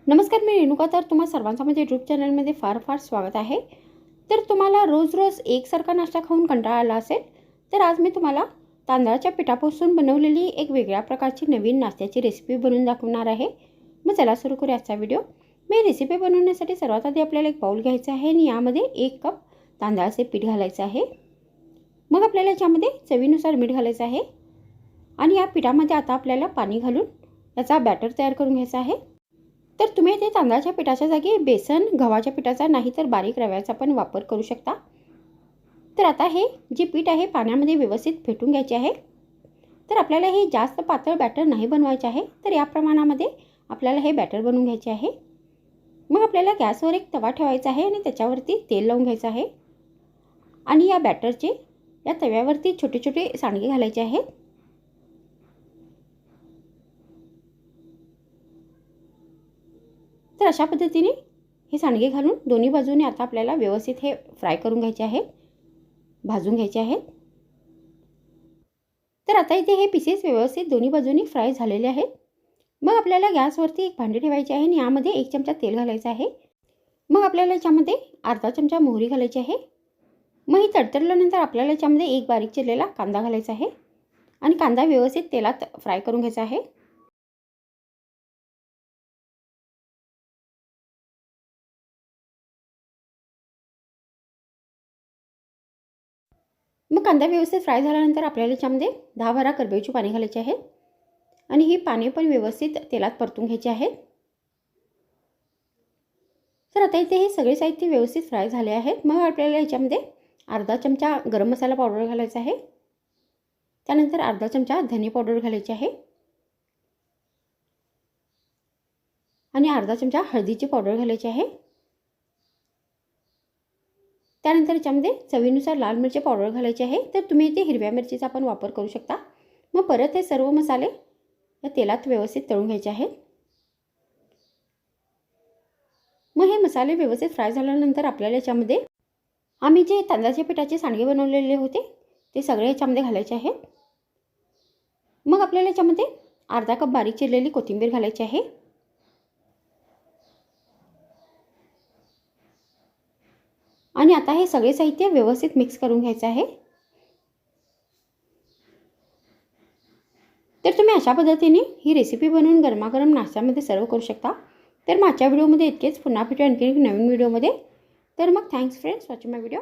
नमस्कार, मी रेणुका. तर तुम्हा सर्वांचं माझ्या यूट्यूब चॅनलमध्ये फार फार स्वागत आहे. तर तुम्हाला रोज रोज एकसारखा नाश्ता खाऊन कंटाळा आला असेल, तर आज मी तुम्हाला तांदळाच्या पिठापासून बनवलेली एक वेगळ्या प्रकारची नवीन नाश्त्याची रेसिपी बनवून दाखवणार आहे. मग चला सुरू करूया आजचा व्हिडिओ. मी रेसिपी बनवण्यासाठी सर्वात आधी आपल्याला एक बाउल घ्यायचा आहे आणि यामध्ये 1 कप तांदळाचे पीठ घालायचं आहे. मग आपल्याला याच्यामध्ये चवीनुसार मीठ घालायचं आहे आणि या पिठामध्ये आता आपल्याला पाणी घालून याचा बॅटर तयार करून घ्यायचा आहे. तर तुम्ही ते तांदळाच्या पिठाच्या जागी बेसन गव्हाच्या पिठाचा नाही तर बारीक रव्याचा पण वापर करू शकता. तर आता हे जे पीठ आहे पाण्यामध्ये व्यवस्थित फेटून घ्यायचे आहे. तर आपल्याला हे जास्त पातळ बॅटर नाही बनवायचे आहे, तर या प्रमाणामध्ये आपल्याला हे बॅटर बनवून घ्यायचे आहे. मग आपल्याला गॅसवर एक तवा ठेवायचा आहे आणि त्याच्यावरती तेल लावून घ्यायचं आहे आणि या बॅटरचे या तव्यावरती छोटे छोटे सांडगे घालायचे आहेत. तर अशा पद्धतीने हे सांडगे घालून दोन्ही बाजूने आता आपल्याला व्यवस्थित हे फ्राय करून घ्यायचे आहेत, भाजून घ्यायचे आहेत. तर आता इथे हे पीसेस व्यवस्थित दोन्ही बाजूनी फ्राय झालेले आहेत. मग आपल्याला गॅसवरती एक भांडी ठेवायचे आहे आणि यामध्ये 1 चमचा तेल घालायचं आहे. मग आपल्याला याच्यामध्ये अर्धा चमचा मोहरी घालायची आहे. मग ही तडतडल्यानंतर आपल्याला याच्यामध्ये एक बारीक चिरलेला कांदा घालायचा आहे आणि कांदा व्यवस्थित तेलात फ्राय करून घ्यायचा आहे. मग कांदा व्यवस्थित फ्राय झाल्यानंतर आपल्याला याच्यामध्ये 10-12 करडईची पाने घालायची आहेत आणि ही पाने पण व्यवस्थित तेलात परतून घ्यायची आहेत. तर आता इथे हे सगळे साहित्य व्यवस्थित फ्राय झाले आहेत. मग आपल्याला याच्यामध्ये अर्धा चमचा गरम मसाला पावडर घालायचा आहे. त्यानंतर अर्धा चमचा धने पावडर घालायची आहे आणि अर्धा चमचा हळदीची पावडर घालायची आहे. त्यानंतर याच्यामध्ये चवीनुसार लाल मिरची पावडर घालायची आहे. तर तुम्ही इथे हिरव्या मिरचीचा पण वापर करू शकता. मग परत हे सर्व मसाले या तेलात व्यवस्थित तळून घ्यायचे आहेत. मग हे मसाले व्यवस्थित फ्राय झाल्यानंतर आपल्याला याच्यामध्ये आम्ही जे तांदळाच्या पिठाचे सांडगे बनवलेले होते ते सगळे याच्यामध्ये घालायचे आहेत. मग आपल्याला याच्यामध्ये अर्धा कप बारीक चिरलेली कोथिंबीर घालायची आहे आणि आता हे सगळे साहित्य व्यवस्थित मिक्स करून घ्यायचं आहे. तर तुम्ही अशा पद्धतीने ही रेसिपी बनवून गरमागरम नाश्त्यामध्ये सर्व करू शकता. तर मागच्या व्हिडिओमध्ये इतकेच. पुन्हा भेटू आणखी एक नवीन व्हिडिओमध्ये. तर मग थँक्स फ्रेंड्स वॉचिंग माय व्हिडिओ.